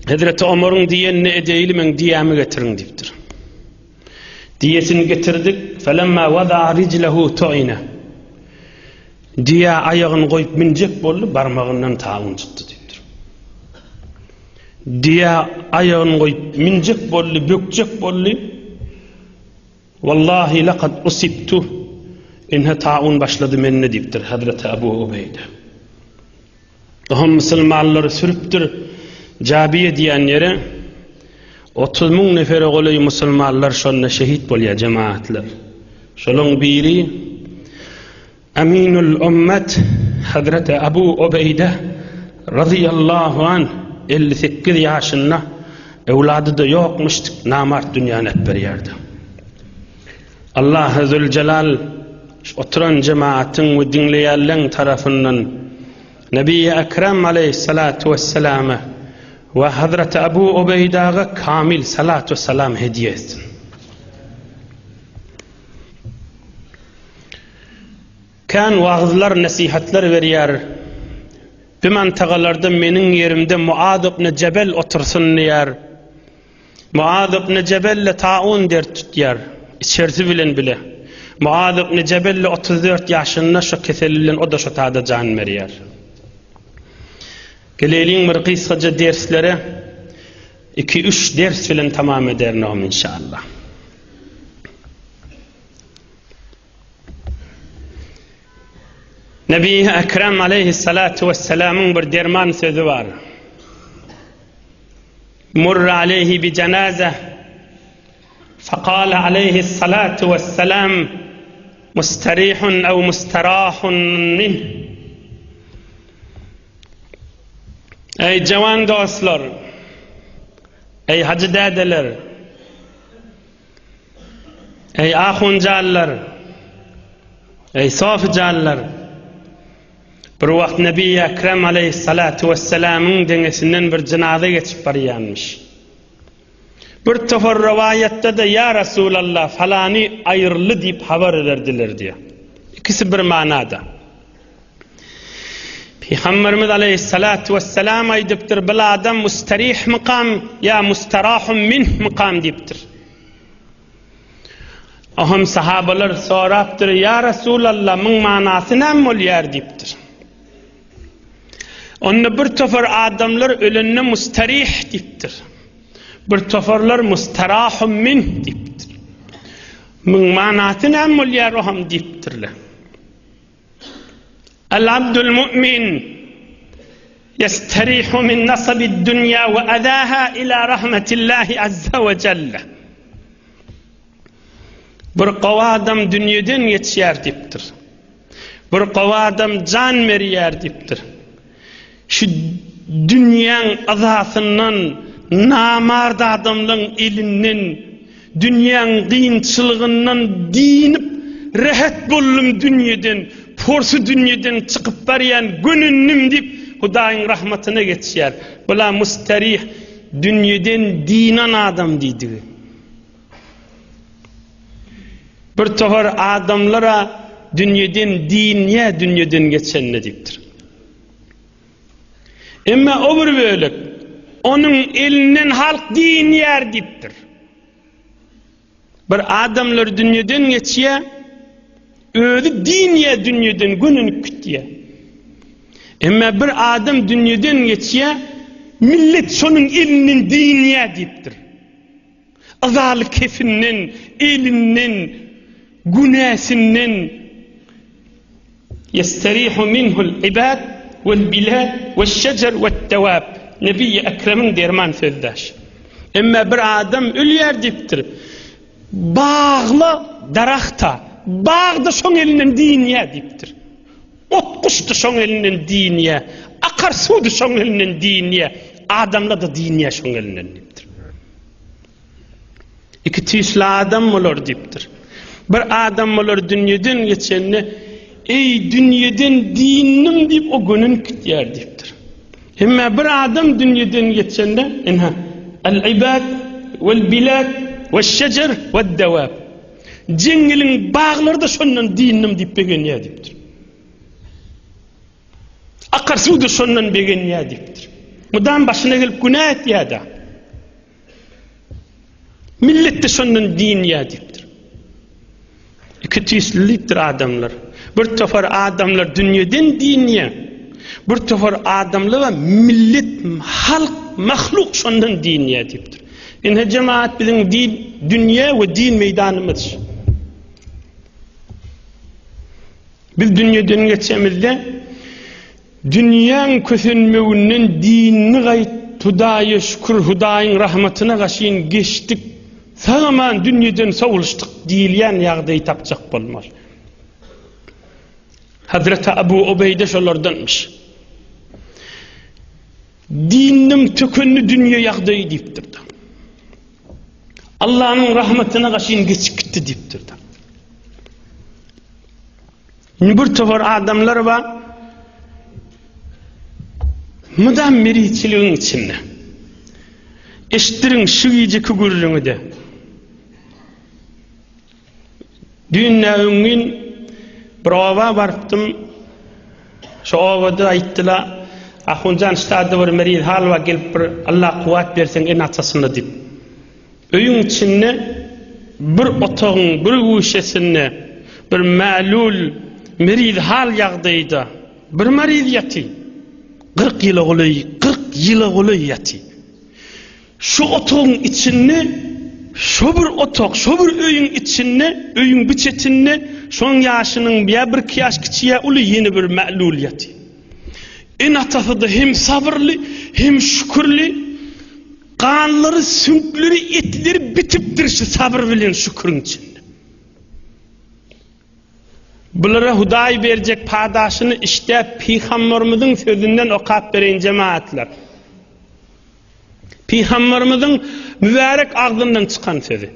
Hazreti Ömer'in diyenine edeğilim en diyemi getirin deyiptir. Diyesini getirdik. Felemma vada riclehu tu'ine. Diye ayağını koyup minecek bollu barmağından taun çıktı deyiptir. Diye ayağını koyup minecek bollu, bökecek bollu. Vallahi laqad usibtu. İnhe taun başladı menne deyiptir Hazreti Ebu Ubeyde. Ohum Müslümanları sürüptür. Cabiye diyen yere 30.000 nefere goloy Müslümanlar şonna şehit bolya cemaatler. Şolun biri Aminul Ümmet Hazreti Ebu Ubeyde radıyallahu anh 58 yaşında evladı da yokmuştuk namart dünyanın hep bir yerde. Allah Azze Celal oturan cemaatin ve dinleyenlerin tarafından Nebi-i Ekrem aleyhissalatu vesselam'a ve Hazreti Ebu Ubeyde'ye kamil salatu vesselam hediye etsin. Kan vaazlar, nasihatler veriyor. Bir mantagalarda menin yerimde Muad ibn Cebel otursun diyor. Muad ibn Cebel'le taun der tutuyor. İçerisi bilen bile. Muad ibn Cebel'le 34 yaşında şu keselilen o da şu tada can veriyor. Gelelim bir kısaca derslere 2-3 ders filan tamam ederim inşallah. Nebi Ekrem aleyhissalatu vesselam'ın bir derman sözü var. Murra aleyhi bi cenaze فقال عليه الصلاة والسلام مستريح أو مستراح منه. Ey cavan dostlar, ey hacı dedeler, ey ahuncalar, ey safıcalar, bir vakt Nebi Ekrem aleyhissalatu vesselam'ın dengesinden bir cenaze geçip bariyanmış. Bir tefar rivayette de ya Resulallah falani ayrılı deyip haber ederdiler diye. İkisi bir manada. Peygamberimiz aleyhissalatu vesselam aydıptır bil adam mustarih mukam ya mustarahun min mukam deyiptir. Ahım sahabalar soraptır ya Resulallah mın manası ne oluyor deyiptir. Onu bir tefar adamlar ölünne mustarih deyiptir. Bir teferler mustarahun min deyiptir. Mın manası ne oluyor ahım deyiptirler. العبد المؤمن يستريح من نصب الدنيا وأذاها إلى رحمة الله عز وجل. Bir qavadam dünyadan yetişer deyiptir. Bir qavadam can veriyer deyiptir. Şu dünyanın azasından, namard adamların elinden, dünyanın qiyinçılığından dinip rahat buldum dünyadan. Porsu dünyadan çıkıp bariyan gününüm deyip Hudayın rahmetine geçer. Bula mustarih dünyadan dinan adam deydi. Bir tefar adamlara dünyadan dinye dünyadan geçenle deyiptir. Ama o bir böyle onun elinden halk din yer deyiptir. Bir adamlar dünyadan geçiyor. Öyle dinye dünyadan gününü kütüye. Ama bir adam dünyadan geçiyor, millet sonun elinin dinye deyiptir. Azalı kefinden, elinden, günahsinden yesterihu minhul ibad vel bilad vel şecer vel devab. Nebi Ekrem'in derman sözdaş. Ama bir adam ölüyer deyiptir. Bağlı darakta bağda şon elinden dinye deyiptir. Ot kuştu şon elinden dinye. Akar sudu şon elinden dinye. Adamla da dinye şon elinden deyiptir. İki tüysü adam olur deyiptir. Bir adam olur dünyadan geçenine ey dünyadan dinim deyip o günün kütüyer deyiptir. Ama bir adam dünyadan geçenine el-ibad vel-bilad vel-şecer vel-devab. Cengilin bağları da şondan dinim deyip begenya deyiptir. Akarsu da şondan begenya deyiptir. Mudan başına gelip günah et ya da. Millet de şonun din ya deyiptir. İki tüysliliktir adamlar. Bir tofar adamlar dünyadan dinye. Bir tofar adamlar ve millet, halk, mahluk şonun din ya deyiptir. İnhe cemaat bizim din, dünya ve din meydanımız. Biz dünyadan geçemizde dünyanın kösünmevinin dinini gayet Hudaya şükür, Hudayın rahmetine kaşıyın geçtik. Sağaman dünyadan savuluştuk diyen yağdayı tapacak bulmaz. Hazreti Ebu Ubeyde şolardanmış. Dinim tükünü dünya yağdayı deyiptir. Allah'ın rahmetine kaşıyın geçik gitti deyiptir. Bir tofar adamlar var. Mıdan meriçiliğin içinde. Eştirin şıgıcı kugurluğunu da. Dünyağının bir ova varıptım. Şu ovada ayttılar. Ahuncan stadı var meriç halva gelip Allah kuvvet versen en atasını deyip. Öyün içinde bir otağın, bir uşesine, bir ma'lul meriç hal yağdaydı. Bir meriç yatı. 40 yılı oluyor, 40 yılı oluyor yatı. Şu otağın içinde, şu bir otak, şu bir öyün içinde, öyün bütçetinde, son yaşının bir yaş küçüğe ulu yeni bir ma'lul yatı. En atası da hem sabırlı, hem şükürlü, kanları, sünkleri, etleri bitiptir şu sabır bilen şükürün içinde. Bunlara Huday verecek paydaşını işte Peygamberimizin sözünden okuyup veren cemaatler. Peygamberimizin mübarek ağzından çıkan sözü.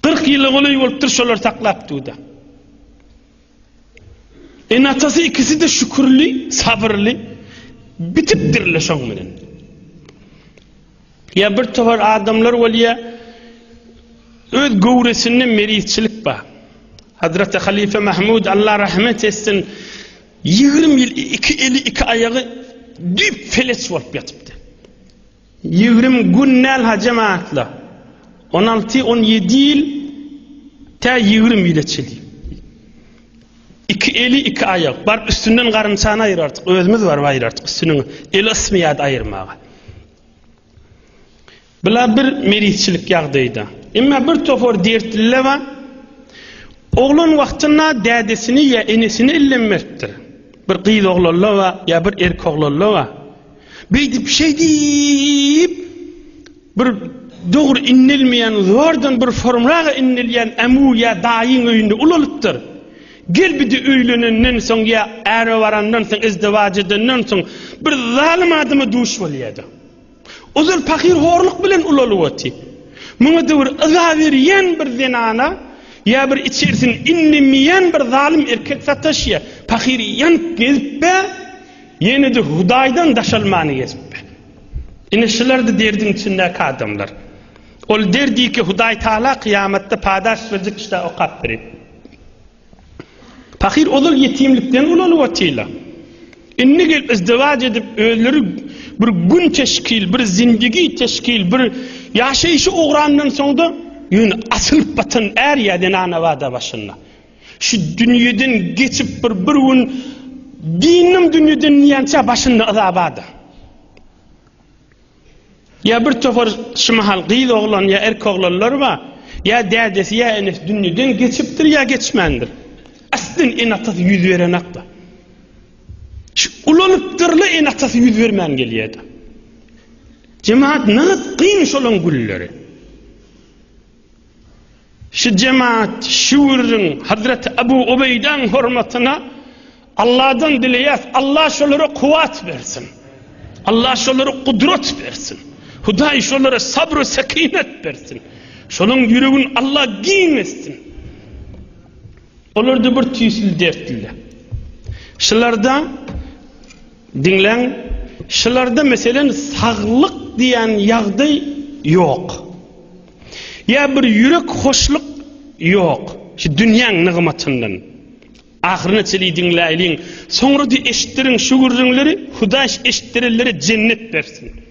40 yılı oluyor olup şolar saklap durdu. En atası ikisi de şükürlü, sabırlı, bitiptirler şoň bilen. Ya bir tofar adamlar waliya öz gowresinde meriççilik ba. Hazreti Halife Mahmud Allah rahmet etsin 20 yıl iki eli iki ayağı düp felç olup yatıptı. 20 günnel ha cemaatla 16-17 yıl ta 20 yıl çeli. İki eli iki ayak var üstünden karınçağını ayır artık. Özümüz var ayır artık üstünün el ısmıyad ayırmağa. Bila bir meriççilik yağdaydı. Ama bir tofor dertliler var. Oğlun vaktına dədesini ya enesini illenmektir. Bir kıyıl oğlanlar var ya bir erkek oğlanlar var. Bir şey deyip bir doğru inilmeyen, zordan bir formlara inilmeyen emu ya dayin öyünde ulalıptır. Gel bir de öylününden son ya eri varandan son izdivac edenden son bir zalim adamı duş valiyada. O zaman fakir horluk bilen ulalıvatı. Muna da bir ıza veriyen bir zinana ya bir içerisin inlemeyen bir zalim erkek sataş ya fakir yan gezip be yine de Hudaydan daşalmanı gezip be. İneşiler de derdin içindeki adamlar. Ol derdi ki Huday Teala kıyamette paydaş verecek işte o kapri. Fakir olur yetimlikten ulalıvatıyla. İnne gelip izdivac edip ölleri bir gün teşkil, bir zindigi teşkil, bir yaşayışı uğrandan sonra yine asılıp batın er yerden anavada başına. Şu dünyadan geçip bir gün dinim dünyadan niyança başında azabada. Ya bir tofar şimahal gıyıl oğlan ya erkek oğlanlar var, ya dədesi ya enes dünyadan geçiptir ya geçmendir. Aslın en atası yüz veren akla. Ulanıptırlı en atası yüz vermen geliyordu. Cemaat ne kıymış olan gülleri. Şu cemaat, şuurun Hazreti Ebu Ubeyde'nin hürmetine Allah'dan dileyez. Allah şolara kuvvet versin. Allah şolara kudret versin. Huday şolara sabr-ı sekinet versin. Şolun yüreğin Allah giymesin. Onlar da bir tüysül dertliler. Şularda dinlen, şularda meselen sağlık diyen yağday yok. Ya bir yürek hoşluk yok. Şu dünyanın nıgmatından. Ahirine çeli dinläýin. Soňra da eşitdirin şugurjunlary, Hudaş eşitdirilleri cennet bersin.